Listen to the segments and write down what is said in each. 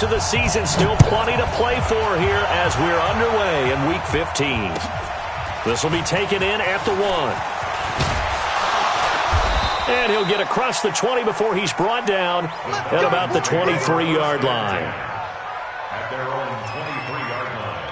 weeks of the season. Still plenty to play for here as we're underway in Week 15. This will be taken in at the 1. And he'll get across the 20 before he's brought down at about the 23-yard line. At their own 23-yard line.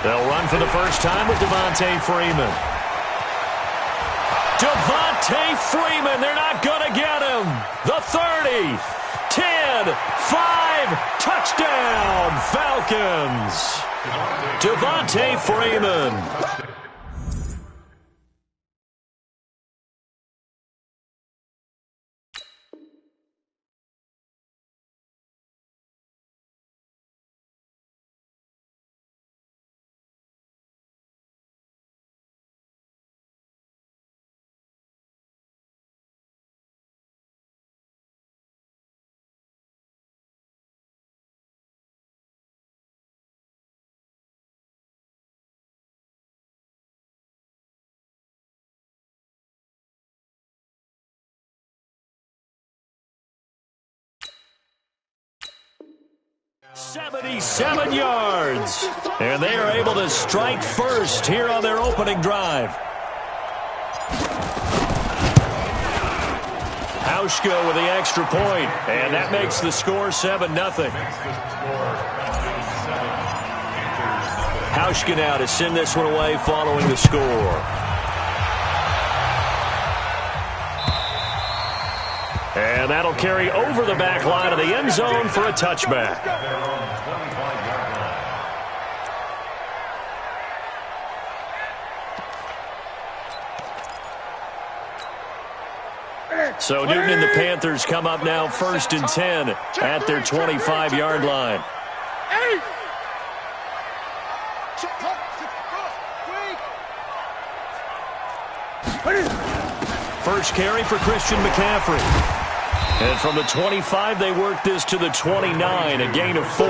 They'll run for the first time with Devontae Freeman. Devontae Freeman, they're not going to get him. The 30, 10, 5, touchdown, Falcons. Devontae Freeman. .77 yards. And they are able to strike first here on their opening drive. Hauschka with the extra point, and that makes the score 7-0. Hauschka now to send this one away following the score. And that'll carry over the back line of the end zone for a touchback. So Newton and the Panthers come up now 1st and 10 at their 25-yard line. First carry for Christian McCaffrey. And from the 25, they work this to the 29, a gain of 4.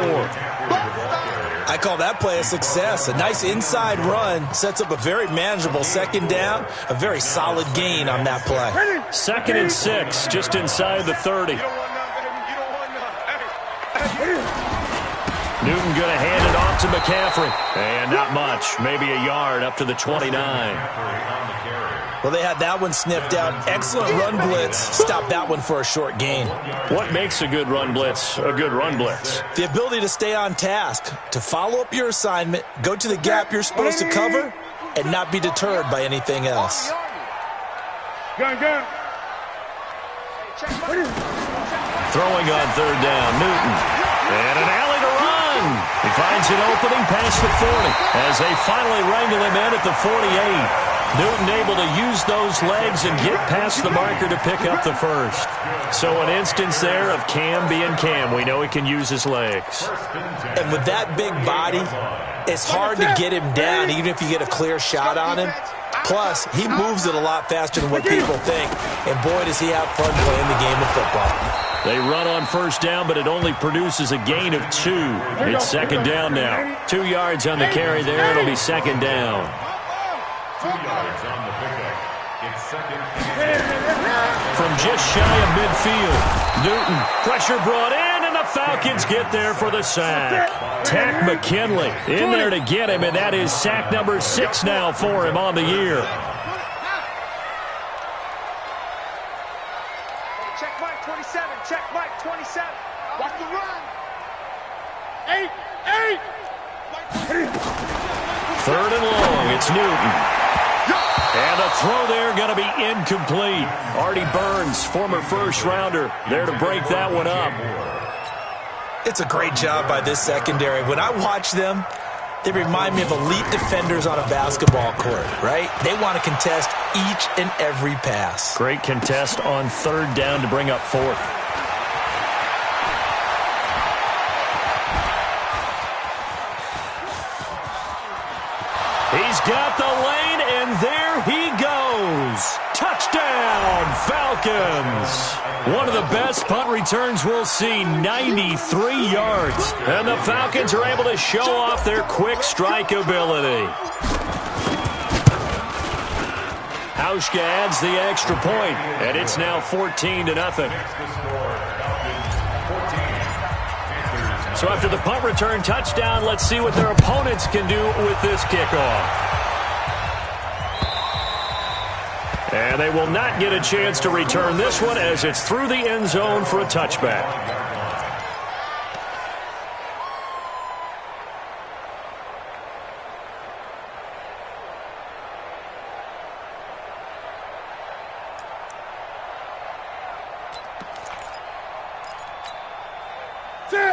I call that play a success. A nice inside run sets up a very manageable second down, a very solid gain on that play. 2nd and 6, just inside the 30. Newton going to hand it off to McCaffrey. And not much, maybe a yard up to the 29. Well, they had that one sniffed out. Excellent run blitz. Stop that one for a short gain. What makes a good run blitz a good run blitz? The ability to stay on task, to follow up your assignment, go to the gap you're supposed to cover, and not be deterred by anything else. Throwing on 3rd down, Newton. And an alley to run. He finds an opening past the 40 as they finally wrangle him in at the 48. Newton able to use those legs and get past the marker to pick up the first. So an instance there of Cam being Cam. We know he can use his legs. And with that big body, it's hard to get him down even if you get a clear shot on him. Plus, he moves it a lot faster than what people think. And boy, does he have fun playing the game of football. They run on 1st down, but it only produces a gain of 2. It's 2nd down now. 2 yards on the carry there. It'll be 2nd down. 2 yards on the pickup. It's 2nd and 10. From just shy of midfield, Newton, pressure brought in, and the Falcons get there for the sack. Tack McKinley in there to get him, and that is sack number 6 now for him on the year. Check Mike 27, check Mike 27. Watch the run. 8. 3rd and long, it's Newton. And a throw there going to be incomplete. Artie Burns, former first-rounder, there to break that one up. It's a great job by this secondary. When I watch them, they remind me of elite defenders on a basketball court, right? They want to contest each and every pass. Great contest on 3rd down to bring up 4th. Falcons. One of the best punt returns we'll see, 93 yards. And the Falcons are able to show off their quick strike ability. Hauschka adds the extra point, and it's now 14-0. So after the punt return touchdown, let's see what their opponents can do with this kickoff. And they will not get a chance to return this one as it's through the end zone for a touchback.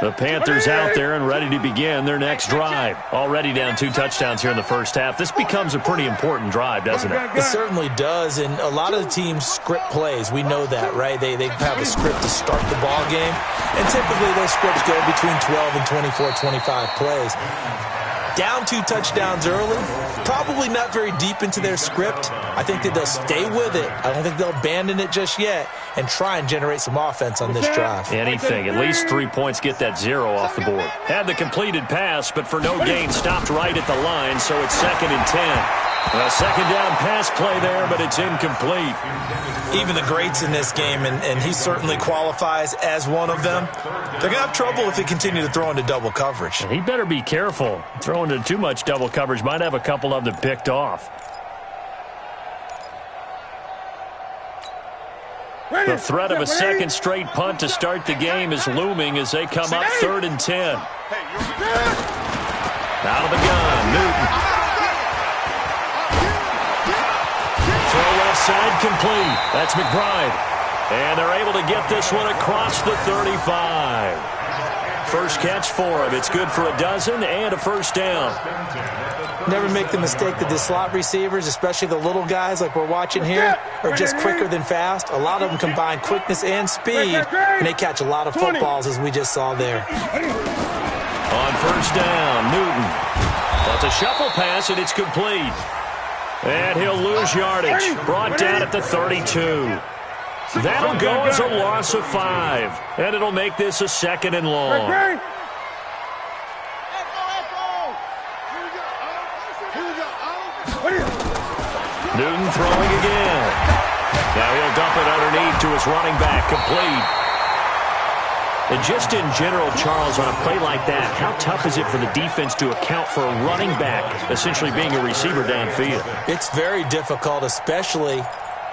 The Panthers out there and ready to begin their next drive. Already down 2 touchdowns here in the first half. This becomes a pretty important drive, doesn't it? It certainly does, and a lot of the teams script plays. We know that, right? They have a script to start the ball game, and typically those scripts go between 12 and 24, 25 plays. Down 2 touchdowns early, probably not very deep into their script. I think that they'll stay with it. I don't think they'll abandon it just yet and try and generate some offense on this drive. Anything. At least 3 points, get that 0 off the board. Had the completed pass, but for no gain, stopped right at the line, so it's 2nd and 10. A second down pass play there, but it's incomplete. Even the greats in this game, and he certainly qualifies as one of them, they're going to have trouble if they continue to throw into double coverage. He better be careful. Throwing into too much double coverage might have a couple of them picked off. The threat of a second straight punt to start the game is looming as they come up 3rd and 10. Out of the gun, Newton. Throw left side complete. That's McBride. And they're able to get this one across the 35. First catch for him. It's good for a dozen and a first down. Never make the mistake that the slot receivers, especially the little guys like we're watching here, are just quicker than fast. A lot of them combine quickness and speed, and they catch a lot of footballs, as we just saw there. On first down, Newton. That's a shuffle pass, and it's complete. And he'll lose yardage. Brought down at the 32. That'll go as a loss of 5. And it'll make this a 2nd and long. Newton throwing again. Now he'll dump it underneath to his running back, complete. And just in general, Charles, on a play like that, how tough is it for the defense to account for a running back essentially being a receiver downfield? It's very difficult, especially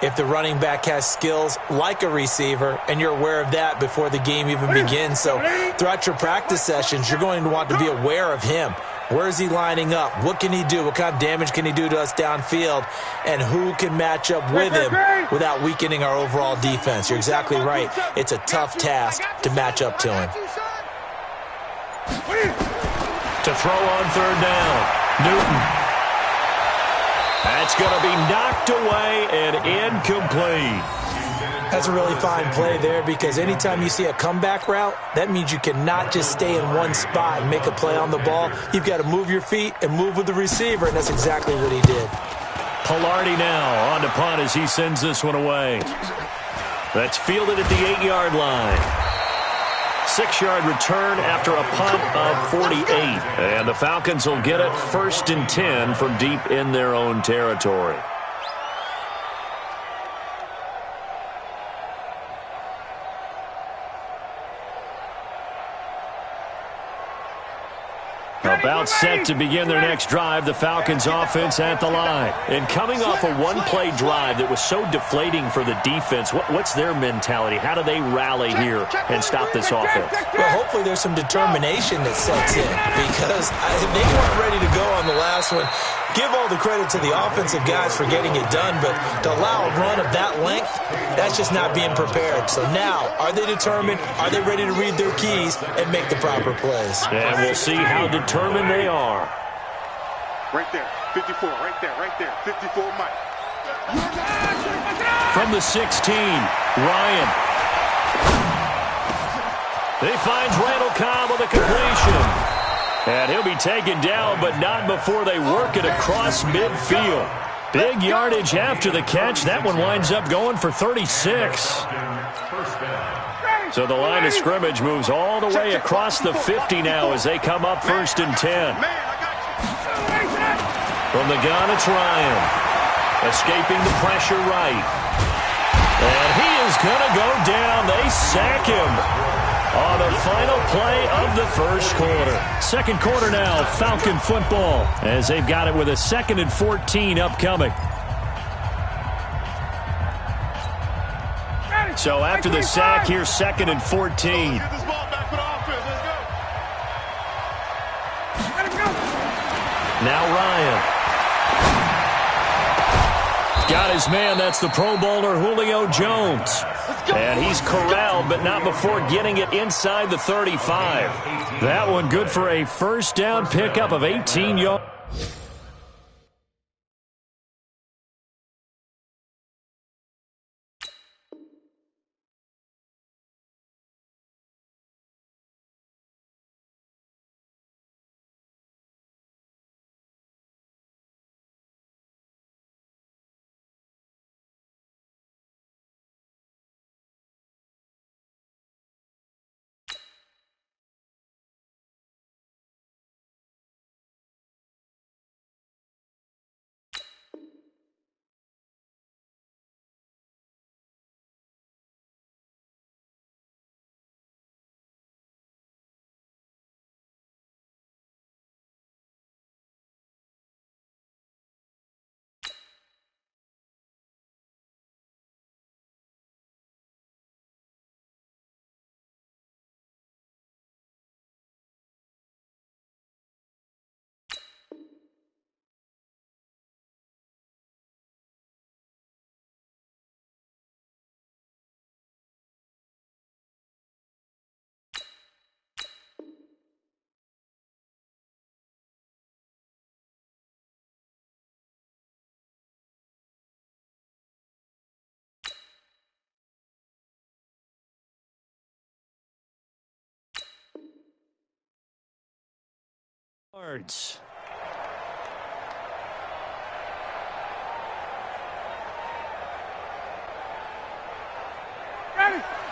if the running back has skills like a receiver, and you're aware of that before the game even begins. So throughout your practice sessions, you're going to want to be aware of him. Where is he lining up? What can he do? What kind of damage can he do to us downfield? And who can match up with him without weakening our overall defense? You're exactly right. It's a tough task to match up to him. To throw on 3rd down, Newton. That's going to be knocked away and incomplete. That's a really fine play there, because anytime you see a comeback route, that means you cannot just stay in one spot and make a play on the ball. You've got to move your feet and move with the receiver, and that's exactly what he did. Pilardi now on to punt as he sends this one away. That's fielded at the 8-yard line. 6-yard return after a punt of 48. And the Falcons will get it 1st and 10 from deep in their own territory. About set to begin their next drive, the Falcons offense at the line. And coming off a one-play drive that was so deflating for the defense, what's their mentality? How do they rally here and stop this offense? Well, hopefully there's some determination that sets in, because they weren't ready to go on the last one. Give all the credit to the offensive guys for getting it done, but to allow a run of that length, that's just not being prepared. So now, are they determined? Are they ready to read their keys and make the proper plays? And we'll see how determined they are. Right there, 54, right there, 54, Mike. From the 16, Ryan. He finds Randall Cobb with a completion. And he'll be taken down, but not before they work it across midfield. Big yardage after the catch. That one winds up going for 36. So the line of scrimmage moves all the way across the 50 now as they come up 1st and 10. From the gun, it's Ryan. Escaping the pressure right. And he is going to go down. They sack him on the final play of the first quarter. Second quarter now, Falcon football, as they've got it with a 2nd and 14 upcoming. So after the sack, here's 2nd and 14. Now Ryan. Got his man. That's the Pro Bowler Julio Jones. And he's corralled, but not before getting it inside the 35. That one good for a first down pickup of 18 yards.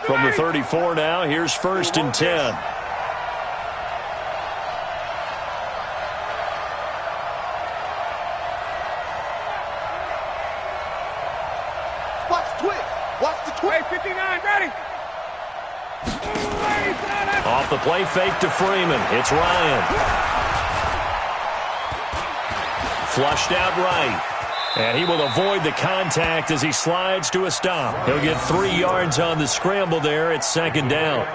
From the 34 now, here's 1st and 10. Watch the twist. Watch the twist. 59, ready. Off the play fake to Freeman. It's Ryan. Flushed out right. And he will avoid the contact as he slides to a stop. He'll get 3 yards on the scramble there at 2nd down.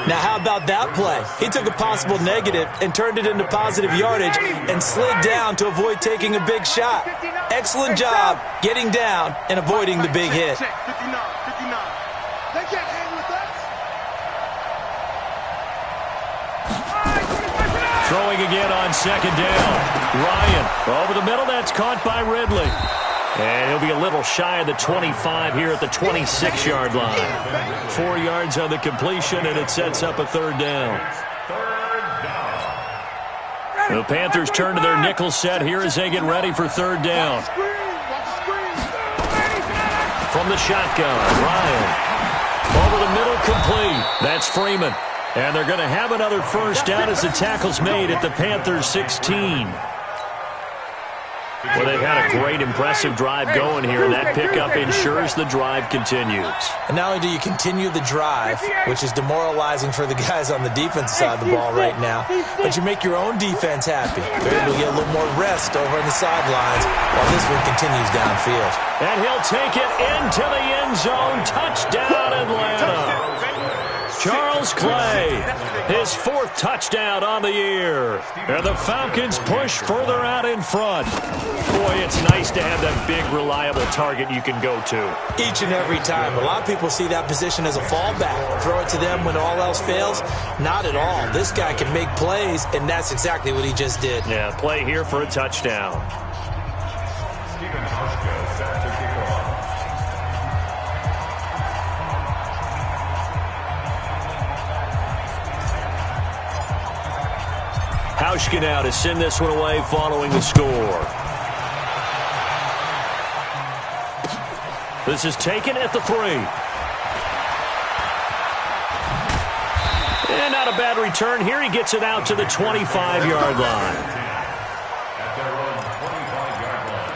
Now, how about that play? He took a possible negative and turned it into positive yardage and slid down to avoid taking a big shot. Excellent job getting down and avoiding the big hit. 59. They can't hang with us. Throwing again on 2nd down. Ryan over the middle. That's caught by Ridley. And he'll be a little shy of the 25 here at the 26-yard line. 4 yards on the completion, and it sets up a 3rd down. The Panthers turn to their nickel set here as they get ready for 3rd down. From the shotgun, Ryan. Over the middle, complete. That's Freeman. And they're going to have another first down as the tackle's made at the Panthers 16. Well, they've had a great, impressive drive going here, and that pickup ensures the drive continues. And not only do you continue the drive, which is demoralizing for the guys on the defensive side of the ball right now, but you make your own defense happy. They're able to get a little more rest over on the sidelines while this one continues downfield. And he'll take it into the end zone. Touchdown, Atlanta. Charles Clay, his 4th touchdown on the year. And the Falcons push further out in front. Boy, it's nice to have that big, reliable target you can go to. Each and every time. A lot of people see that position as a fallback. Throw it to them when all else fails. Not at all. This guy can make plays, and that's exactly what he just did. Yeah, play here for a touchdown. Hauschka now to send this one away following the score. This is taken at the 3. And not a bad return here. He gets it out to the 25-yard line. At their own 25-yard line.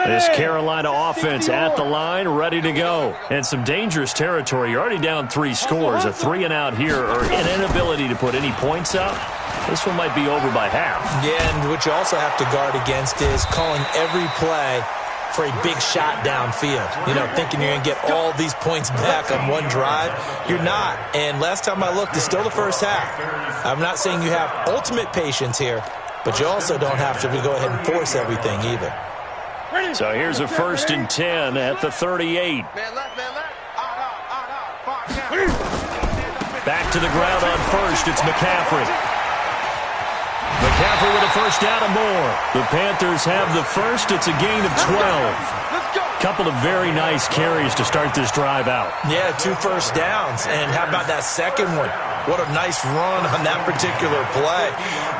This Carolina offense at the line, ready to go. And some dangerous territory. You're already down 3 scores. A 3-and-out here, or an inability to put any points up. This one might be over by half. Yeah, and what you also have to guard against is calling every play for a big shot downfield. You know, thinking you're going to get all these points back on one drive. You're not. And last time I looked, it's still the first half. I'm not saying you have ultimate patience here, but you also don't have to go ahead and force everything either. So here's a 1st and 10 at the 38. Back to the ground on 1st. It's McCaffrey. McCaffrey with a 1st down and more. The Panthers have the 1st. It's a gain of 12. Couple of very nice carries to start this drive out. Yeah, 2 first downs. And how about that second one? What a nice run on that particular play.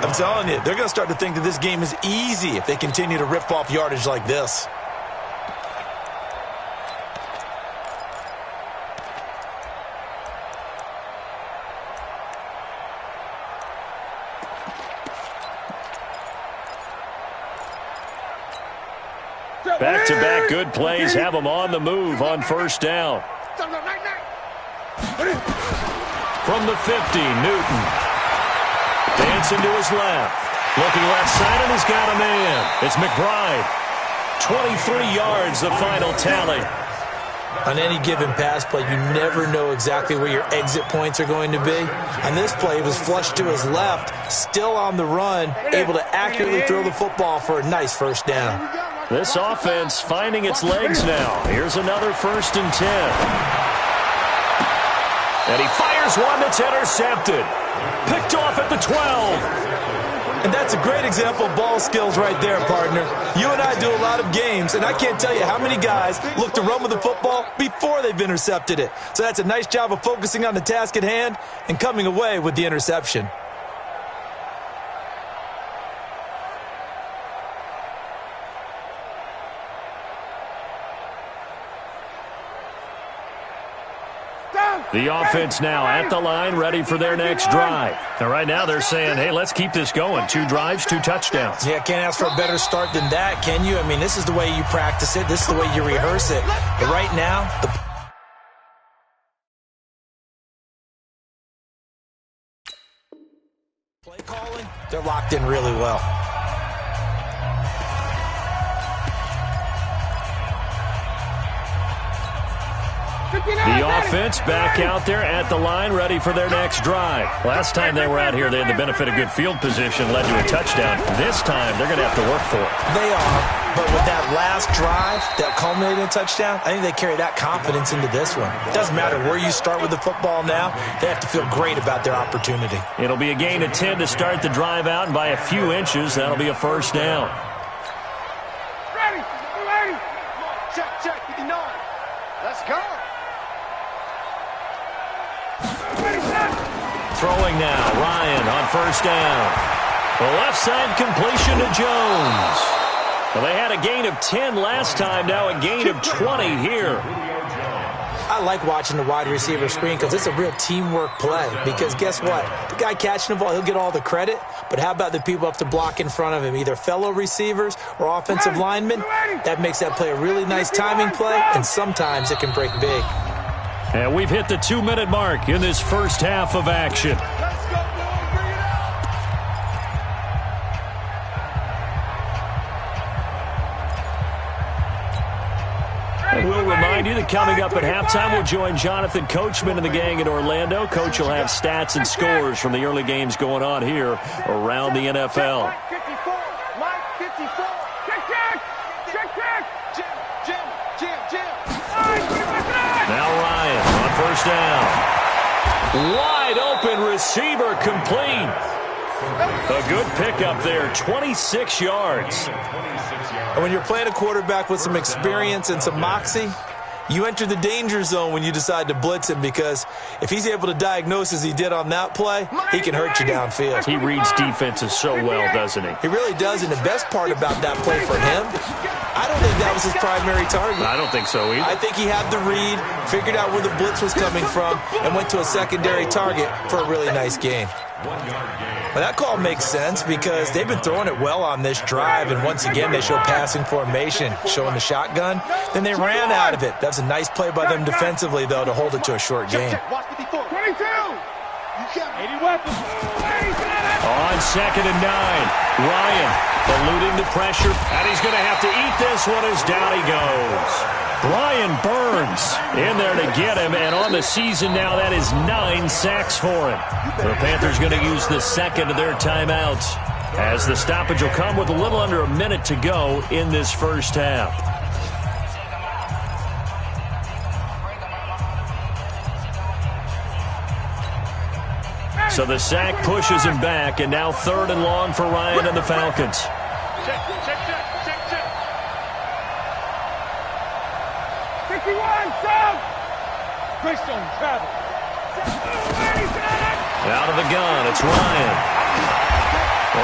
I'm telling you, they're going to start to think that this game is easy if they continue to rip off yardage like this. Back-to-back good plays have them on the move on 1st down. From the 50, Newton. Dancing to his left. Looking left side, and he's got a man. It's McBride. 23 yards, the final tally. On any given pass play, you never know exactly where your exit points are going to be. On this play, it was flushed to his left, still on the run, able to accurately throw the football for a nice 1st down. This offense finding its legs now. Here's another 1st and 10. And he fires one that's intercepted. Picked off at the 12. And that's a great example of ball skills right there, partner. You and I do a lot of games, and I can't tell you how many guys look to run with the football before they've intercepted it. So that's a nice job of focusing on the task at hand and coming away with the interception. The offense now at the line, ready for their next drive. And right now they're saying, hey, let's keep this going. 2 drives, 2 touchdowns. Yeah, can't ask for a better start than that, can you? I mean, this is the way you practice it. This is the way you rehearse it. But right now, the play calling, they're locked in really well. The offense back out there at the line, ready for their next drive. Last time they were out here, they had the benefit of good field position, led to a touchdown. This time, they're going to have to work for it. They are, but with that last drive that culminated in a touchdown, I think they carry that confidence into this one. It doesn't matter where you start with the football now. They have to feel great about their opportunity. It'll be a gain of 10 to start the drive out, and by a few inches, that'll be a 1st down. Ready. Check. Let's go. Throwing now, Ryan on 1st down. The left side completion to Jones. Well, they had a gain of 10 last time, now a gain of 20 here. I like watching the wide receiver screen because it's a real teamwork play. Because guess what? The guy catching the ball, he'll get all the credit. But how about the people up to block in front of him, either fellow receivers or offensive linemen? That makes that play a really nice timing play, and sometimes it can break big. And we've hit the 2-minute mark in this 1st half of action. Let's go, boys. Bring it out. And we'll remind you that coming up at halftime, we'll join Jonathan Coachman and the gang in Orlando. Coach will have stats and scores from the early games going on here around the NFL. Mike 54. Jim. Now Ryan on 1st down. Wide open receiver complete. A good pickup there, 26 yards. And when you're playing a quarterback with some experience and some moxie, you enter the danger zone when you decide to blitz him, because if he's able to diagnose as he did on that play, he can hurt you downfield. He reads defenses so well, doesn't he? He really does, and the best part about that play for him, I don't think that was his primary target. I don't think so either. I think he had the read, figured out where the blitz was coming from, and went to a secondary target for a really nice gain. Well, that call makes sense because they've been throwing it well on this drive, and once again they show passing formation, showing the shotgun. Then they ran out of it. That's a nice play by them defensively, though, to hold it to a short gain. 22. On 2nd and 9, Ryan eluding the pressure, and he's going to have to eat this one as down he goes. Brian Burns in there to get him, and on the season now, that is 9 sacks for him. The Panthers going to use the second of their timeouts, as the stoppage will come with a little under a minute to go in this first half. So the sack pushes him back, and now 3rd and long for Ryan and the Falcons. Check. 51, South. Greystone travel. Out of the gun, it's Ryan.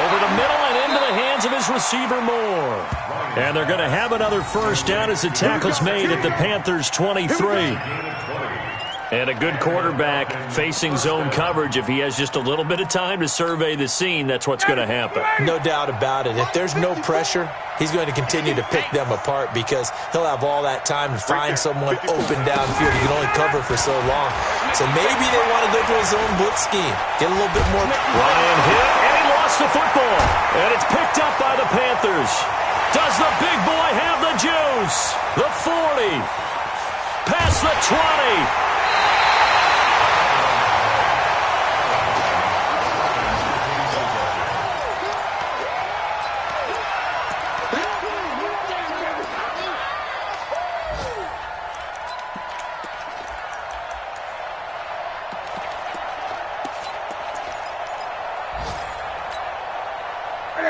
Over the middle and into the hands of his receiver, Moore. And they're going to have another first down as the tackle's made at the Panthers' 23. And a good quarterback facing zone coverage. If he has just a little bit of time to survey the scene, that's what's going to happen. No doubt about it. If there's no pressure, he's going to continue to pick them apart because he'll have all that time to find someone open downfield. He can only cover for so long. So maybe they want to go to a zone blitz scheme. Get a little bit more. Ryan hit, and he lost the football. And it's picked up by the Panthers. Does the big boy have the juice? The 40. Past the 20.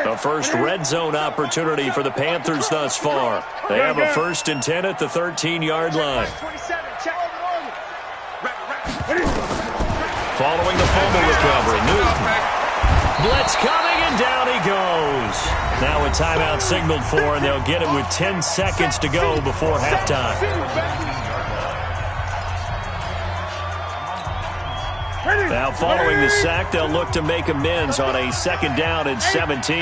The first red zone opportunity for the Panthers thus far. They have a 1st and 10 at the 13-yard line. Following the fumble recovery, Newton. Blitz coming, and down he goes. Now a timeout signaled for, and they'll get it with 10 seconds to go before halftime. Now following the sack, they'll look to make amends on a 2nd down and 17.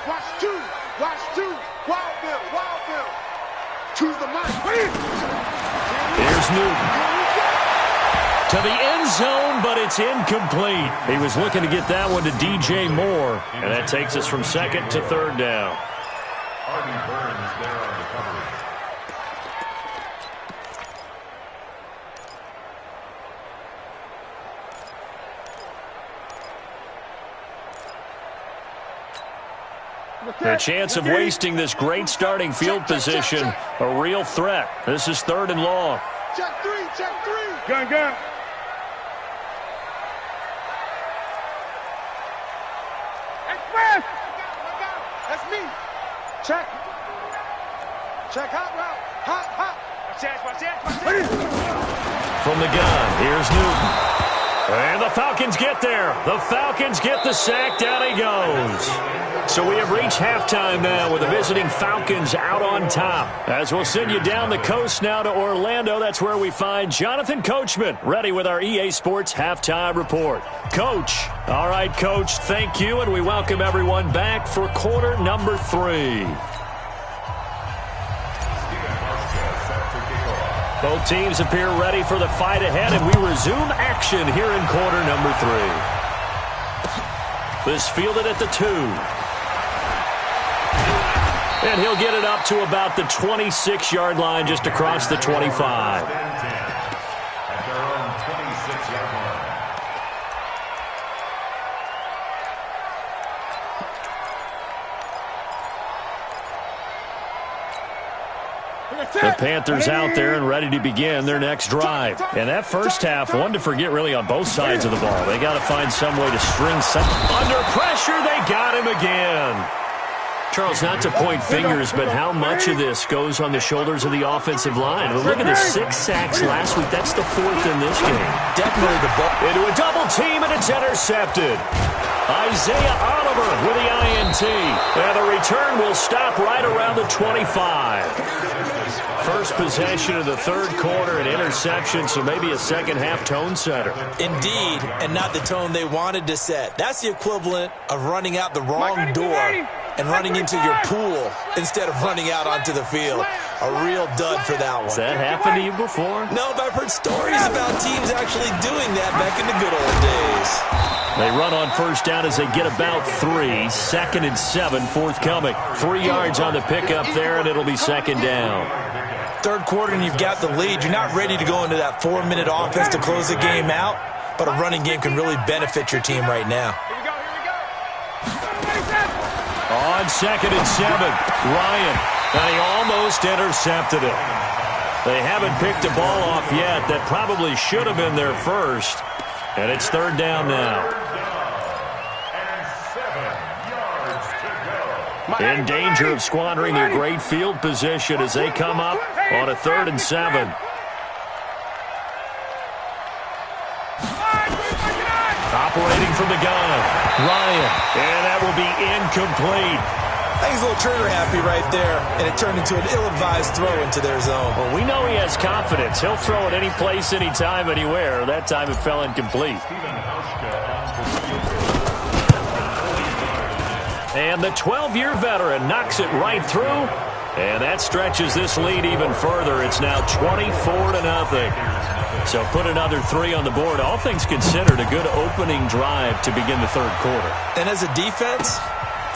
Watch two. Wild Bill. Choose the mic. Here's Newton. To the end zone, but it's incomplete. He was looking to get that one to DJ Moore, and that takes us from 2nd to 3rd down. Arden Burns there on the coverage. The chance of wasting this great starting field position, a real threat. This is 3rd and long. Check three. Gun. Express. That's me. Check hot route. Hot. Watch that. From the gun, here's Newton. And the Falcons get there. The Falcons get the sack. Down he goes. So we have reached halftime now with the visiting Falcons out on top. As we'll send you down the coast now to Orlando, that's where we find Jonathan Coachman, ready with our EA Sports Halftime Report. Coach. All right, Coach, thank you, and we welcome everyone back for quarter number 3. Both teams appear ready for the fight ahead, and we resume action here in quarter number 3. This fielded at the 2. And he'll get it up to about the 26-yard line, just across the 25. At their own 26-yard line. The Panthers out there and ready to begin their next drive. And that first half, one to forget really on both sides of the ball. They got to find some way to string something. Under pressure, they got him again. Charles, not to point fingers, but how much of this goes on the shoulders of the offensive line? I mean, look at the 6 sacks last week. That's the 4th in this game. Definitely the ball. Into a double team, and it's intercepted. Isaiah Oliver with the INT. And the return will stop right around the 25. First possession of the third quarter, an interception, so maybe a second-half tone setter. Indeed, and not the tone they wanted to set. That's the equivalent of running out the wrong door and running into your pool instead of running out onto the field. A real dud for that one. Has that happened to you before? No, but I've heard stories about teams actually doing that back in the good old days. They run on first down as they get about 3. 2nd and 7 forthcoming. 3 yards on the pickup there, and it'll be second down. Third quarter and you've got the lead. You're not ready to go into that 4-minute offense to close the game out, but a running game can really benefit your team right now. Here we go. On 2nd and 7, Ryan, and he almost intercepted it. They haven't picked a ball off yet. That probably should have been their first, and it's third down now. In danger of squandering their great field position as they come up on a 3rd and 7. Operating from the gun, Ryan, and that will be incomplete. I think he's a little trigger happy right there, and it turned into an ill-advised throw into their zone. Well, we know he has confidence. He'll throw it any place, anytime, anywhere. That time it fell incomplete. And the 12-year veteran knocks it right through, and that stretches this lead even further. It's now 24-0. So put another 3 on the board. All things considered, a good opening drive to begin the third quarter. And as a defense,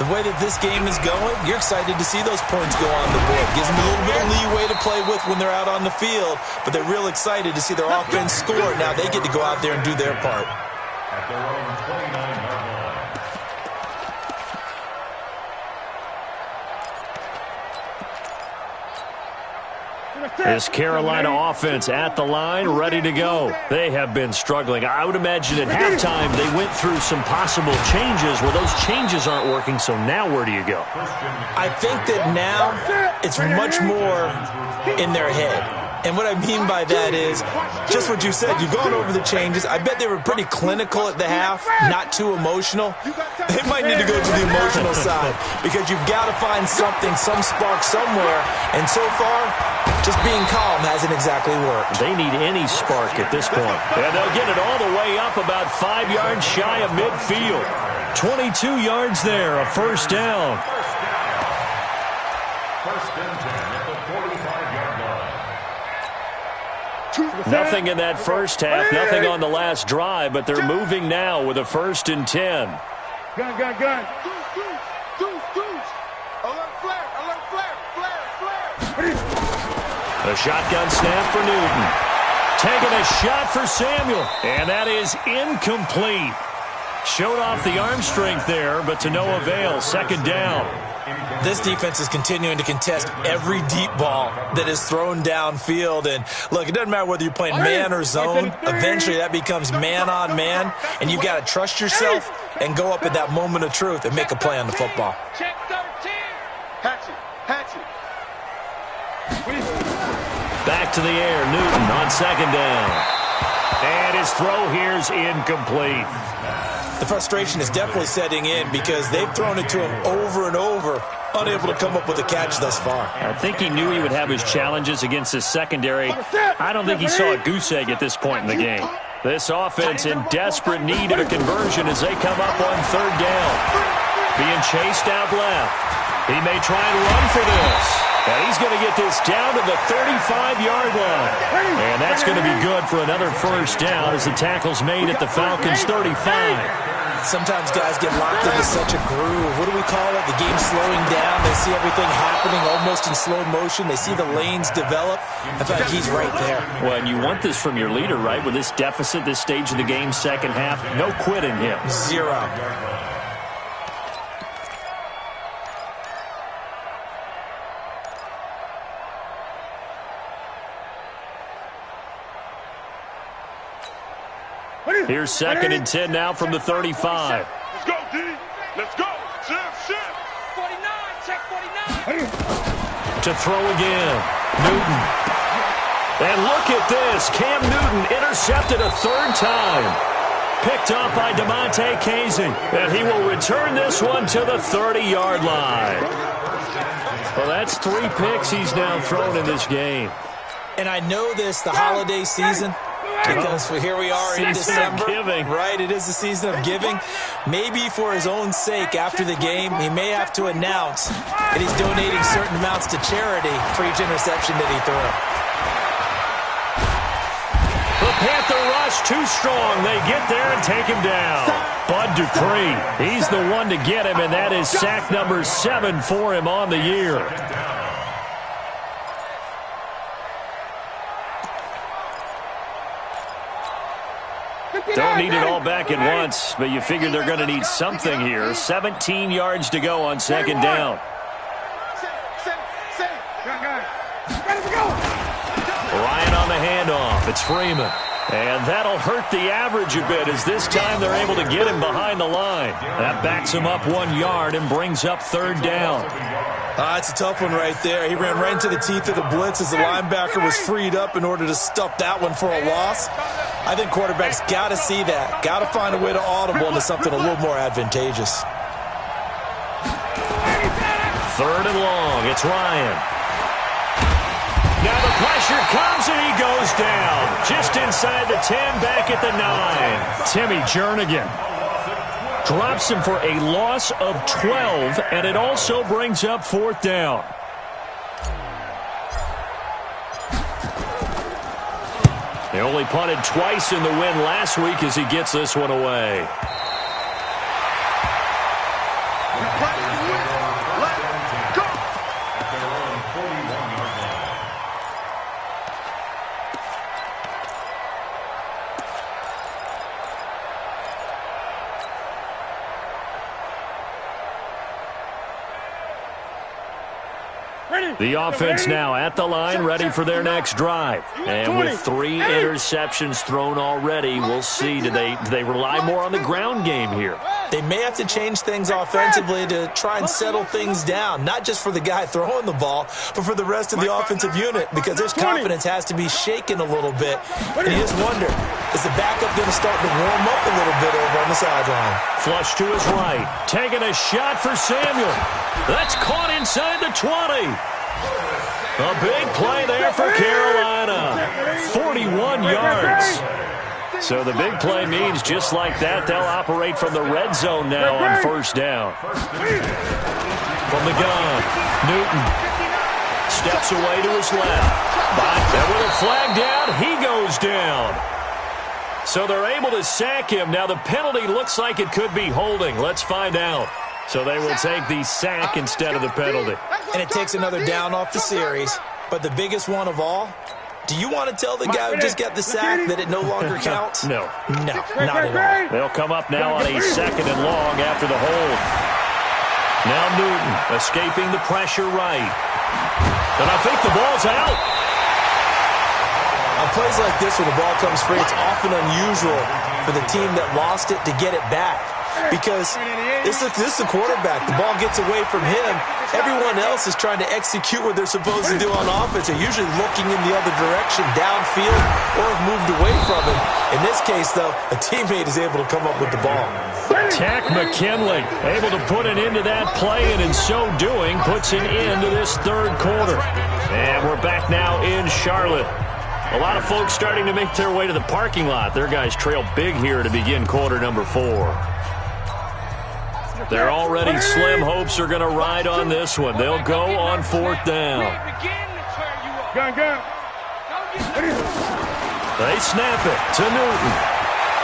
the way that this game is going, you're excited to see those points go on the board. Gives them a little bit of leeway to play with when they're out on the field, but they're real excited to see their offense score. Now they get to go out there and do their part. At their own 29-yard line. This Carolina offense at the line, ready to go. They have been struggling. I would imagine at halftime they went through some possible changes where those changes aren't working, so now where do you go? I think that now it's much more in their head. And what I mean by that is just what you said. You've gone over the changes. I bet they were pretty clinical at the half, not too emotional. They might need to go to the emotional side because you've got to find something, some spark somewhere. And so far, just being calm hasn't exactly worked. They need any spark at this point. And they'll get it all the way up about 5 yards shy of midfield. 22 yards there, a first down. First and 10 at the 45-yard line. Nothing in that first half, nothing on the last drive, but they're moving now with a 1st and 10. Gun. Alert flare. A shotgun snap for Newton. Taking a shot for Samuel, and that is incomplete. Showed off the arm strength there, but to no avail. Second down. This defense is continuing to contest every deep ball that is thrown downfield. And, look, it doesn't matter whether you're playing man or zone. Eventually that becomes man on man, and you've got to trust yourself and go up at that moment of truth and make a play on the football. Check 13. Hatchet. Back to the air, Newton on second down. And his throw here's incomplete. The frustration is definitely setting in because they've thrown it to him over and over, unable to come up with a catch thus far. I think he knew he would have his challenges against his secondary. I don't think he saw a goose egg at this point in the game. This offense in desperate need of a conversion as they come up on third down. Being chased out left. He may try and run for this. And he's going to get this down to the 35-yard line. And that's going to be good for another first down as the tackle's made at the Falcons' 35. Sometimes guys get locked into such a groove. What do we call it? The game's slowing down. They see everything happening almost in slow motion. They see the lanes develop. I feel like he's right there. Well, and you want this from your leader, right? With this deficit, this stage of the game, second half, no quitting him. Zero. Here's 2nd and 10 now from the 35. Let's go, D. Let's go. Shift. 49, check 49. To throw again. Newton. And look at this. Cam Newton intercepted a 3rd time. Picked up by DeMonte Casey. And he will return this one to the 30-yard line. Well, that's 3 picks he's now thrown in this game. And I know this, the holiday season, because here we are in December. Giving. Right, it is the season of giving. Maybe for his own sake, after the game, he may have to announce that he's donating certain amounts to charity for each interception that he threw. The Panther rush too strong. They get there and take him down. Bud Dupree, he's the one to get him, and that is sack number 7 for him on the year. Don't need it all back at once, but you figure they're going to need something here. 17 yards to go on 2nd down. Ryan on the handoff. It's Freeman. And that'll hurt the average a bit as this time they're able to get him behind the line. That backs him up 1 yard and brings up 3rd down. It's a tough one right there. He ran right into the teeth of the blitz as the linebacker was freed up in order to stuff that one for a loss. I think quarterbacks got to see that. Got to find a way to audible into something a little more advantageous. 3rd and long. It's Ryan. Now the pressure comes and he goes down. Just inside the 10, back at the 9. Timmy Jernigan drops him for a loss of 12, and it also brings up 4th down. He only punted twice in the win last week as he gets this one away. The offense now at the line, ready for their next drive. And with 3 interceptions thrown already, we'll see. Do they rely more on the ground game here? They may have to change things offensively to try and settle things down, not just for the guy throwing the ball, but for the rest of the offensive unit, because his confidence has to be shaken a little bit. And you just wonder, is the backup going to start to warm up a little bit over on the sideline? Flush to his right. Taking a shot for Samuel. That's caught inside the 20. A big play there for Carolina. 41 yards. So the big play means just like that, they'll operate from the red zone now on 1st down. From the gun, Newton steps away to his left. And with a flag down, he goes down. So they're able to sack him. Now the penalty looks like it could be holding. Let's find out. So they will take the sack instead of the penalty. And it takes another down off the series. But the biggest one of all, do you want to tell the guy who just got the sack that it no longer counts? No. No, not at all. They'll come up now on a 2nd and long after the hold. Now Newton escaping the pressure right. And I think the ball's out. On plays like this where the ball comes free, it's often unusual for the team that lost it to get it back. Because this is the quarterback. The ball gets away from him. Everyone else is trying to execute what they're supposed to do on offense. They're usually looking in the other direction, downfield, or have moved away from him. In this case, though, a teammate is able to come up with the ball. Tack McKinley able to put an end to that play, and in so doing, puts an end to this 3rd quarter. And we're back now in Charlotte. A lot of folks starting to make their way to the parking lot. Their guys trail big here to begin quarter number 4. Their already slim hopes are going to ride on this one. They'll go on 4th down. They snap it to Newton.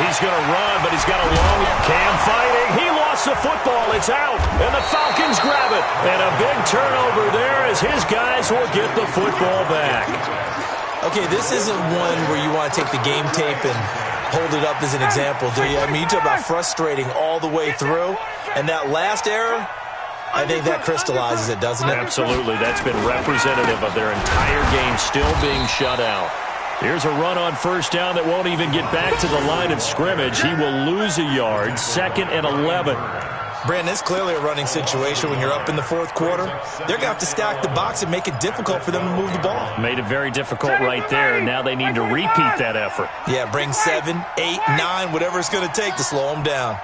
He's going to run, but he's got a long Cam fighting. He lost the football. It's out, and the Falcons grab it. And a big turnover there as his guys will get the football back. Okay, this isn't one where you want to take the game tape and hold it up as an example, do you? I mean, you talk about frustrating all the way through. And that last error, I think that crystallizes it, doesn't it? Absolutely. That's been representative of their entire game still being shut out. Here's a run on first down that won't even get back to the line of scrimmage. He will lose a yard, 2nd and 11. Brandon, it's clearly a running situation when you're up in the fourth quarter. They're going to have to stack the box and make it difficult for them to move the ball. Made it very difficult right there. Now they need to repeat that effort. Yeah, bring 7, 8, 9, whatever it's going to take to slow them down.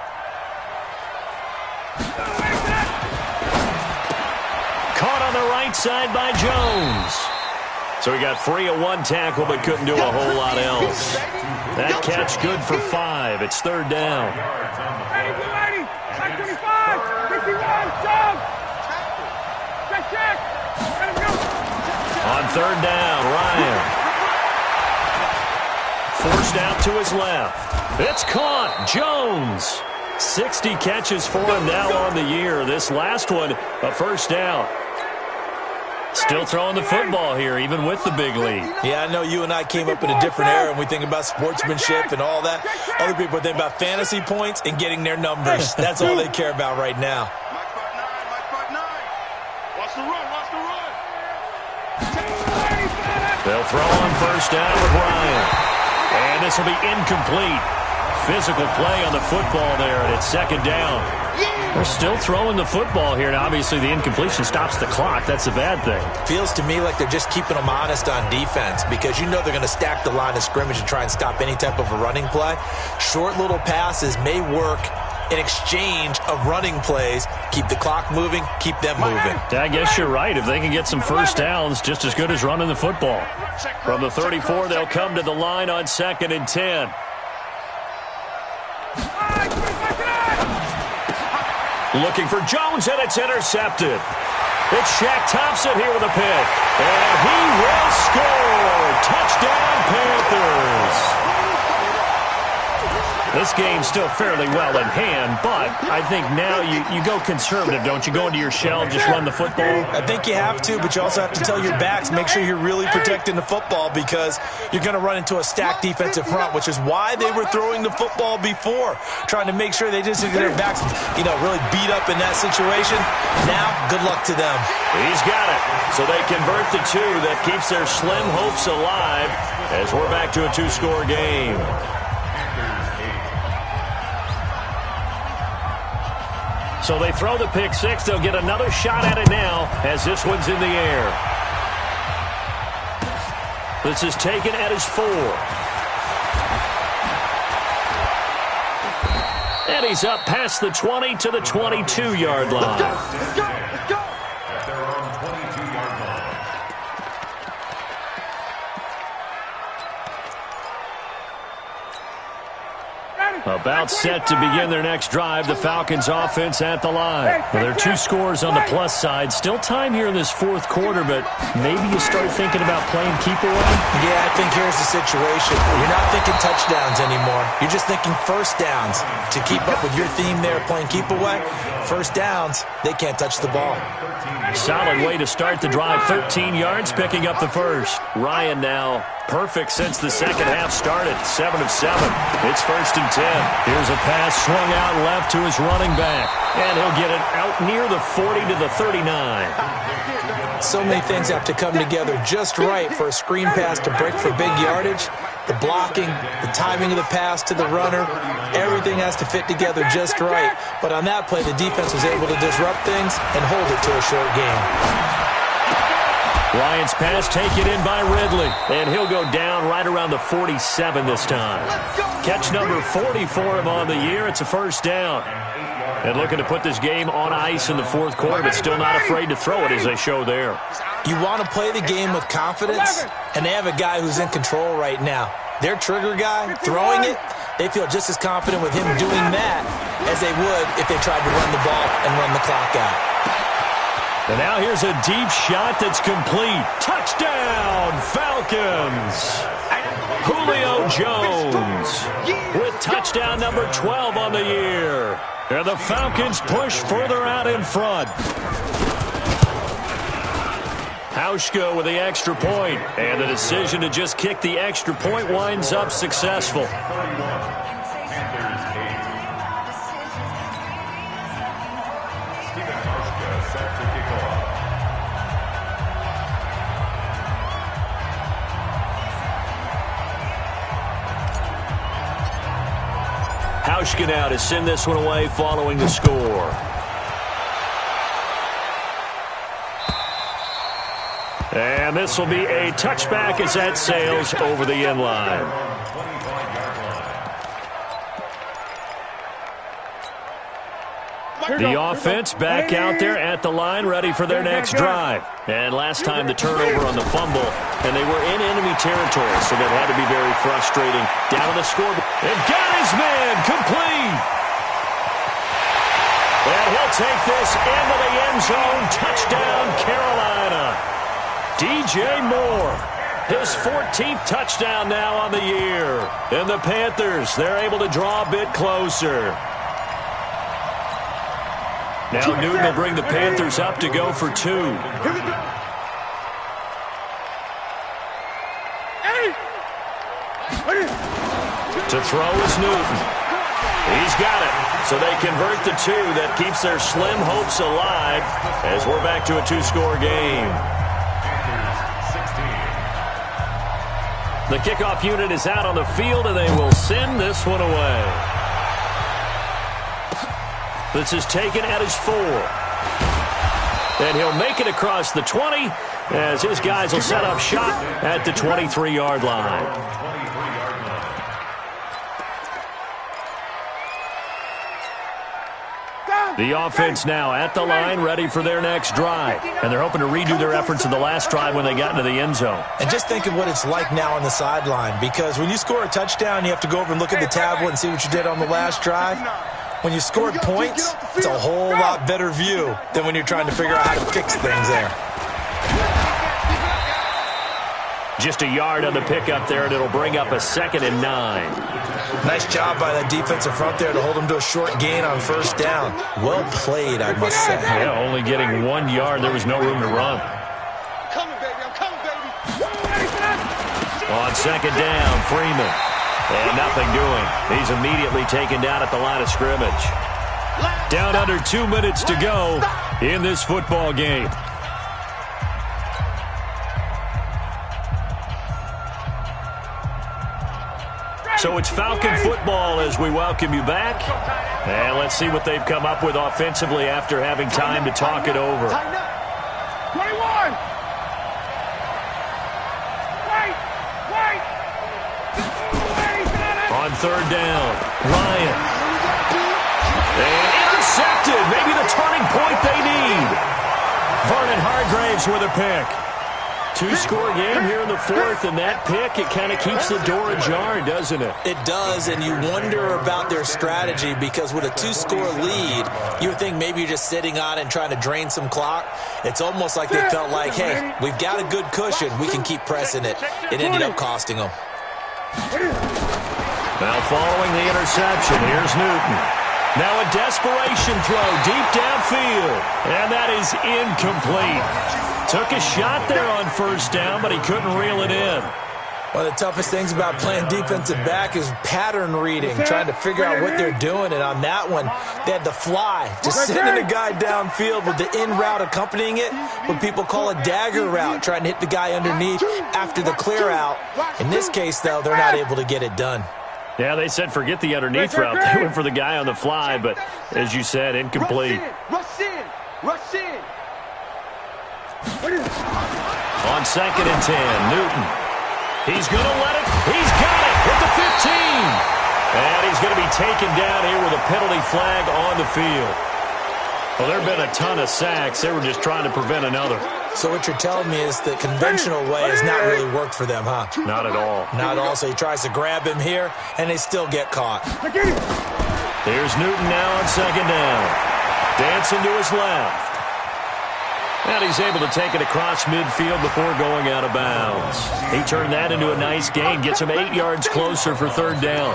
Caught on the right side by Jones. So he got free of one tackle but couldn't do a whole lot else. That catch good for 5. It's 3rd down. On 3rd down, Ryan. Forced out to his left. It's caught. Jones. 60 catches for him now on the year. This last one, a first down. Still throwing the football here, even with the big lead. Yeah, I know you and I came up in a different era, and we think about sportsmanship and all that. Other people think about fantasy points and getting their numbers. That's all they care about right now. Watch the run, watch the run. They'll throw on first down with Ryan. And this will be incomplete. Physical play on the football there, and it's 2nd down. They're still throwing the football here, and obviously the incompletion stops the clock. That's a bad thing. Feels to me like they're just keeping them honest on defense because you know they're going to stack the line of scrimmage and try and stop any type of a running play. Short little passes may work in exchange of running plays. Keep the clock moving, keep them moving. I guess you're right. If they can get some first downs, just as good as running the football. From the 34, they'll come to the line on 2nd and 10. Looking for Jones, and it's intercepted. It's Shaq Thompson here with a pick. And he will score. Touchdown, Panthers. This game's still fairly well in hand, but I think now you go conservative, don't you? Go into your shell and just run the football? I think you have to, but you also have to tell your backs, make sure you're really protecting the football because you're going to run into a stacked defensive front, which is why they were throwing the football before, trying to make sure they just get their backs, really beat up in that situation. Now, good luck to them. He's got it. So they convert the 2. That keeps their slim hopes alive as we're back to a 2-score game. So they throw the pick 6. They'll get another shot at it now as this one's in the air. This is taken at his 4. And he's up past the 20 to the 22-yard line. Let's go, let's go. At their own 22-yard line. About set to begin their next drive. The Falcons offense at the line. Well, there are 2 scores on the plus side. Still time here in this fourth quarter, but maybe you start thinking about playing keep away? Yeah, I think here's the situation. You're not thinking touchdowns anymore. You're just thinking first downs. To keep up with your theme there, playing keep away, first downs, they can't touch the ball. Solid way to start the drive. 13 yards, picking up the first. Ryan now perfect since the second half started. 7 of 7. It's 1st and 10. Here's a pass swung out left to his running back. And he'll get it out near the 40 to the 39. So many things have to come together just right for a screen pass to break for big yardage. The blocking, the timing of the pass to the runner, everything has to fit together just right. But on that play, the defense was able to disrupt things and hold it to a short game. Ryan's pass taken in by Ridley, and he'll go down right around the 47 this time. Catch number 40 for him on the year. It's a first down. And looking to put this game on ice in the fourth quarter, but still not afraid to throw it as they show there. You want to play the game with confidence, and they have a guy who's in control right now. Their trigger guy, throwing it, they feel just as confident with him doing that as they would if they tried to run the ball and run the clock out. And now here's a deep shot that's complete. Touchdown, Falcons! Julio Jones with touchdown number 12 on the year. And the Falcons push further out in front. Hauschka with the extra point, and the decision to just kick the extra point winds up successful. Hauschka now to send this one away following the score. And this will be a touchback as that sails over the end line. The offense back out there at the line, ready for their next drive. And last time the turnover on the fumble, and they were in enemy territory, so that had to be very frustrating. Down on the scoreboard, and got his man complete. And he'll take this into the end zone. Touchdown, Carolina. DJ Moore, his 14th touchdown now on the year. And the Panthers, they're able to draw a bit closer. Now Newton will bring the Panthers up to go for 2. To throw is Newton. He's got it. So they convert the 2. That keeps their slim hopes alive as we're back to a 2-score game. The kickoff unit is out on the field, and they will send this one away. This is taken at his 4. And he'll make it across the 20 as his guys will set up shop at the 23-yard line. The offense now at the line, ready for their next drive. And they're hoping to redo their efforts in the last drive when they got into the end zone. And just think of what it's like now on the sideline, because when you score a touchdown, you have to go over and look at the tablet and see what you did on the last drive. When you scored points, it's a whole lot better view than when you're trying to figure out how to fix things there. Just a yard on the pickup there, and it'll bring up a 2nd and 9. Nice job by that defensive front there to hold them to a short gain on first down. Well played, I must say. Yeah, only getting 1 yard. There was no room to run. I'm coming, baby. I'm coming, baby. On 2nd down, Freeman. And nothing doing. He's immediately taken down at the line of scrimmage. Down under 2 minutes to go in this football game. So it's Falcon football as we welcome you back. And let's see what they've come up with offensively after having time to talk it over. 21. On 3rd down, Ryan. And intercepted. Maybe the turning point they need. Vernon Hargraves with a pick. 2-score game here in the 4th, and that pick, it kind of keeps the door ajar, doesn't it? It does, and you wonder about their strategy, because with a 2-score lead, you would think maybe you're just sitting on it and trying to drain some clock. It's almost like they felt like, hey, we've got a good cushion. We can keep pressing it. It ended up costing them. Now following the interception, here's Newton. Now a desperation throw deep downfield, and that is incomplete. Took a shot there on first down, but he couldn't reel it in. One of the toughest things about playing defensive back is pattern reading, trying to figure out what they're doing. And on that one, they had the fly, just sending a guy downfield with the in route accompanying it, what people call a dagger route, trying to hit the guy underneath after the clear out. In this case, though, they're not able to get it done. Yeah, they said forget the underneath route. They went for the guy on the fly, but as you said, incomplete. Rush in. Rush in. On 2nd and 10, Newton. He's going to let it. He's got it at the 15. And he's going to be taken down here with a penalty flag on the field. Well, there have been a ton of sacks. They were just trying to prevent another. So what you're telling me is the conventional way has not really worked for them, huh? Not at all. Not at all. So he tries to grab him here, and they still get caught. There's Newton now on 2nd down. Dancing to his left. And he's able to take it across midfield before going out of bounds. He turned that into a nice gain, gets him 8 yards closer for 3rd down.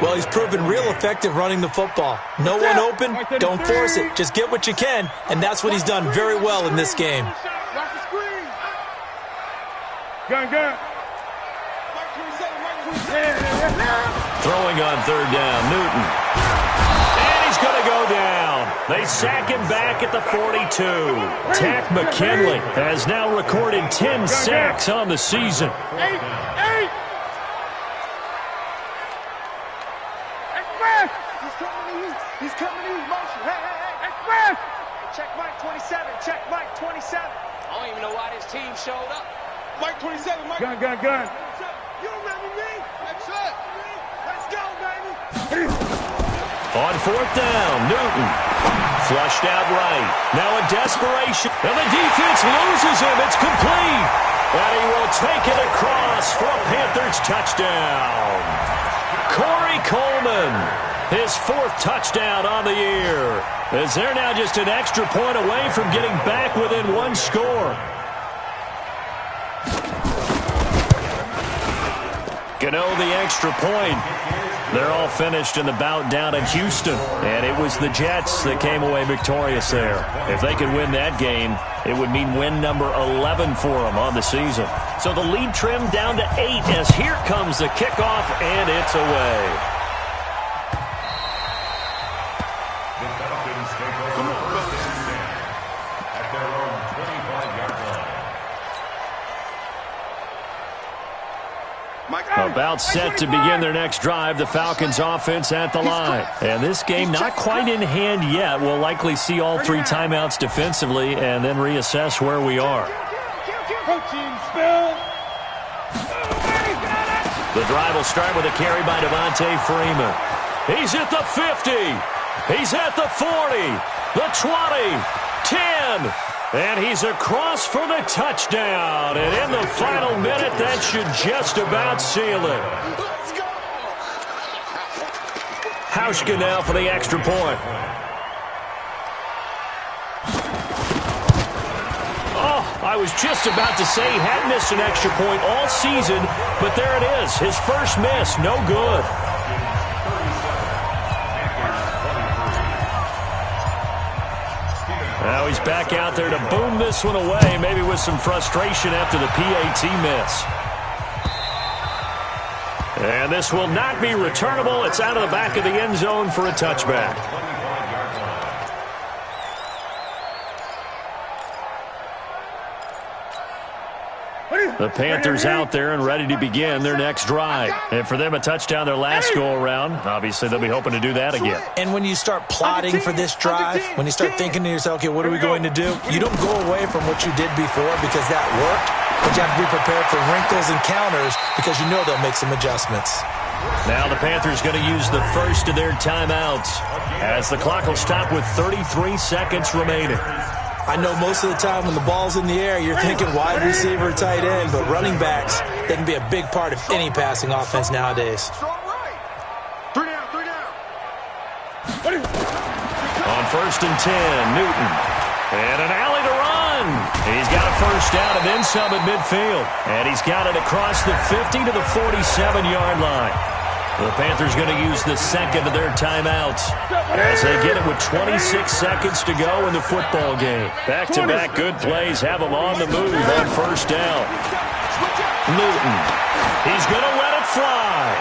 Well, he's proven real effective running the football. No one open, don't force it. Just get what you can, and that's what he's done very well in this game. Throwing on 3rd down, Newton. And he's going to go down. They sack him back at the 42. Tack McKinley has now recorded 10 sacks on the season. Eight. He's coming to you. Motion. Hey, Chris! Check Mike 27. Check Mike 27. I don't even know why this team showed up. Mike 27. Mike. Gun. You remember me? That's it. Let's go, baby. On fourth down, Newton. Flushed out right. Now in desperation. And the defense loses him. It's complete. And he will take it across for a Panthers touchdown. Corey Coleman, his fourth touchdown on the year. As they're now just an extra point away from getting back within one score. Gano the extra point. They're all finished in the bout down in Houston. And it was the Jets that came away victorious there. If they could win that game, it would mean win number 11 for them on the season. So the lead trimmed down to 8 as here comes the kickoff, and it's away. The Falcons take over at their own 25-yard line. About set to begin their next drive, the Falcons offense at the line. And this game not quite in hand yet. We'll likely see all 3 timeouts defensively and then reassess where we are. The drive will start with a carry by Devontae Freeman. He's at the 50. He's at the 40. The 20. 10. And he's across for the touchdown. And in the final minute, that should just about seal it. Hauschka now for the extra point. Oh, I was just about to say he hadn't missed an extra point all season, but there it is. His first miss, no good. Now he's back out there to boom this one away, maybe with some frustration after the PAT miss. And this will not be returnable. It's out of the back of the end zone for a touchback. The Panthers out there and ready to begin their next drive. And for them, a touchdown their last go-around. Obviously, they'll be hoping to do that again. And when you start plotting for this drive, when you start thinking to yourself, okay, what are we going to do? You don't go away from what you did before because that worked, but you have to be prepared for wrinkles and counters because you know they'll make some adjustments. Now the Panthers going to use the first of their timeouts as the clock will stop with 33 seconds remaining. I know most of the time when the ball's in the air, you're thinking wide receiver, tight end, but running backs, they can be a big part of any passing offense nowadays. Three down. On first and 10, Newton. And an alley to run. He's got a first down and then some at midfield. And he's got it across the 50 to the 47-yard line. The Panthers going to use the second of their timeouts as they get it with 26 seconds to go in the football game. Back-to-back good plays have them on the move on first down. Newton. He's going to let it fly.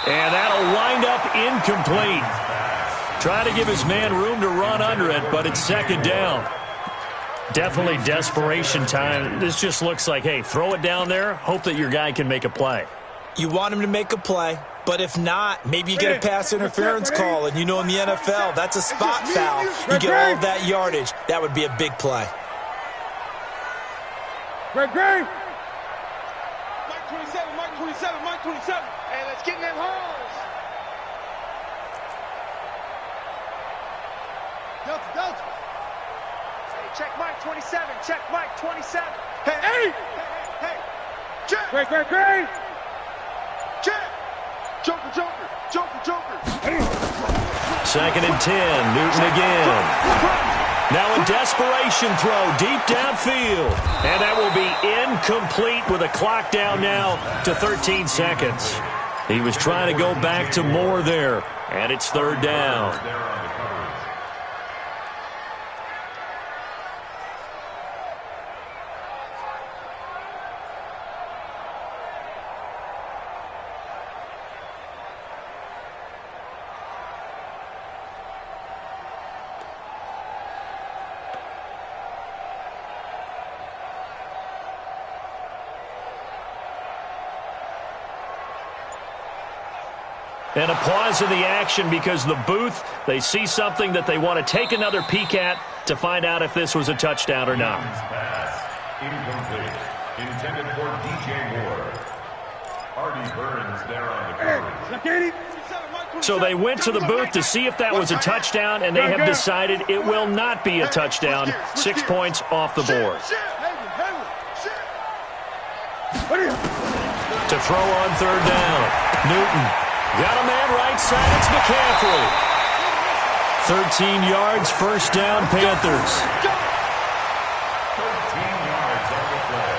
And that'll wind up incomplete. Trying to give his man room to run under it, but it's second down. Definitely desperation time. This just looks like, hey, throw it down there, hope that your guy can make a play. You want him to make a play, but if not, maybe you get a pass interference call, and you know in the NFL, that's a spot foul. You get all of that yardage. That would be a big play. Mike 27. Hey, let's get in them holes. Delta. Hey, check Mike 27. Check Mike 27. Hey. Check. Great. Check. Joker. Second and 10, Newton again. Now a desperation throw deep downfield. And that will be incomplete with a clock down now to 13 seconds. He was trying to go back to more there. And it's third down. And a pause in the action because the booth, they see something that they want to take another peek at to find out if this was a touchdown or not. Pass incomplete. Intended for DJ Moore. Artie Burns there on the coverage. So they went to the booth to see if that was a touchdown, and they have decided it will not be a touchdown. 6 points off the board. To throw on third down. Newton got a man right side. It's McCaffrey. 13 yards, first down, Panthers. 13 yards on the play.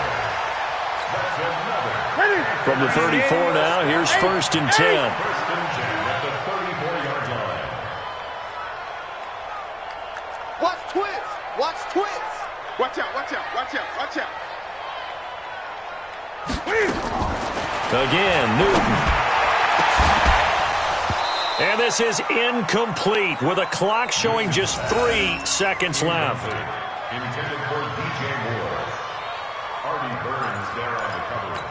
That's another. From the 34 now, here's first and 10. First and 10 at the 34-yard line. Watch twins. Watch twins. Watch out, watch out, watch out, watch out. Again, Newton. And this is incomplete with a clock showing just 3 seconds left. Intended for DJ Moore. Artie Burns there on the coverage.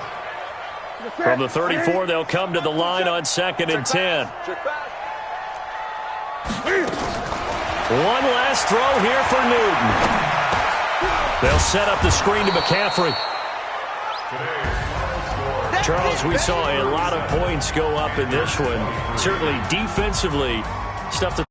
From the 34, they'll come to the line on 2nd and 10. One last throw here for Newton. They'll set up the screen to McCaffrey. Charles, we saw a lot of points go up in this one. Certainly defensively, stuff that